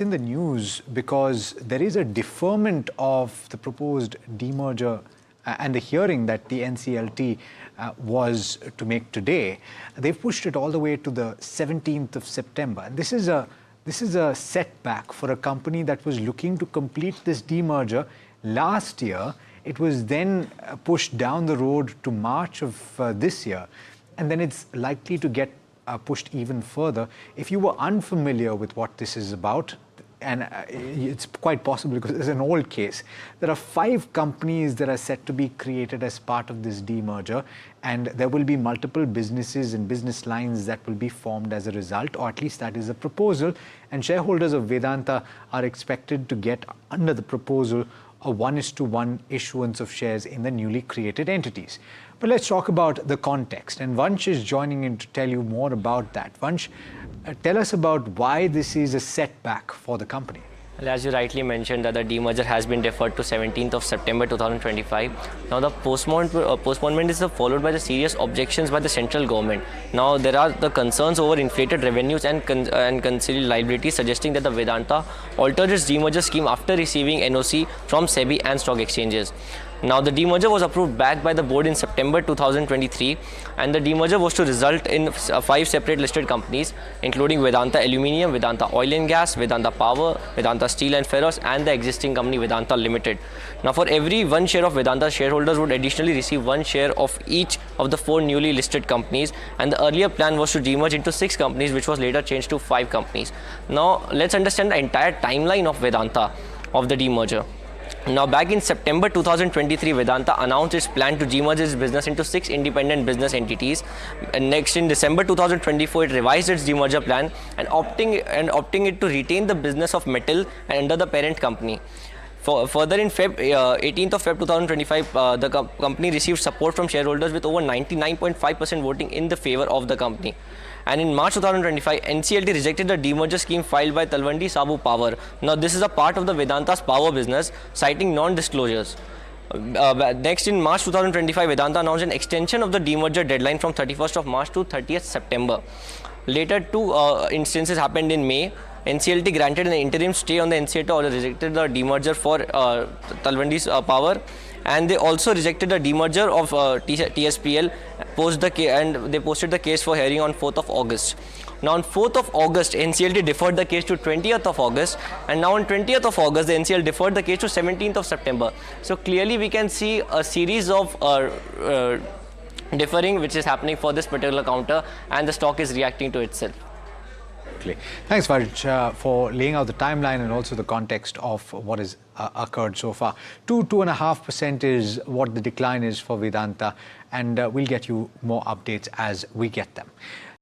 in the news because there is a deferment of the proposed demerger and the hearing that the NCLT was to make today. They've pushed it all the way to the 17th of September. And this is a setback for a company that was looking to complete this demerger last year. It was then pushed down the road to March of this year, and then it's likely to get pushed even further. If you were unfamiliar with what this is about, and it's quite possible because it's an old case, there are 5 companies that are set to be created as part of this demerger, and there will be multiple businesses and business lines that will be formed as a result, or at least that is a proposal, and shareholders of Vedanta are expected to get, under the proposal, a 1:1 issuance of shares in the newly created entities. But let's talk about the context, and Vansh is joining in to tell you more about that. Vansh, tell us about why this is a setback for the company. Well, as you rightly mentioned, that the demerger has been deferred to 17th of September 2025. Now, the postponement is followed by the serious objections by the central government. Now, there are the concerns over inflated revenues and concealed liabilities, suggesting that the Vedanta altered its demerger scheme after receiving NOC from SEBI and stock exchanges. Now, the demerger was approved back by the board in September 2023, and the demerger was to result in 5 separate listed companies, including Vedanta Aluminium, Vedanta Oil and Gas, Vedanta Power, Vedanta Steel and Ferrous, and the existing company Vedanta Limited. Now, for every 1 share of Vedanta, shareholders would additionally receive 1 share of each of the 4 newly listed companies, and the earlier plan was to demerge into 6 companies, which was later changed to 5 companies. Now, let's understand the entire timeline of Vedanta, of the demerger. Now, back in September 2023, Vedanta announced its plan to demerge its business into 6 independent business entities. And next, in December 2024, it revised its demerger plan and opting it to retain the business of metal and under the parent company. Further, in 18th of Feb 2025, the company received support from shareholders with over 99.5% voting in the favor of the company. And in March 2025, NCLT rejected the demerger scheme filed by Talwandi Sabu Power. Now, this is a part of the Vedanta's power business, citing non-disclosures. Next, in March 2025, Vedanta announced an extension of the demerger deadline from 31st of March to 30th September. Later, 2 instances happened in May. NCLT granted an interim stay on the NCLT order, rejected the demerger for Talwandi's Power, and they also rejected the demerger of TSPL, and they posted the case for hearing on 4th of August. Now, on 4th of August, NCLT deferred the case to 20th of August, and now on 20th of August, the NCL deferred the case to 17th of September. So clearly, we can see a series of deferring which is happening for this particular counter, and the stock is reacting to itself. Thanks, Varj, for laying out the timeline and also the context of what has occurred so far. 2.5% is what the decline is for Vedanta, and we'll get you more updates as we get them.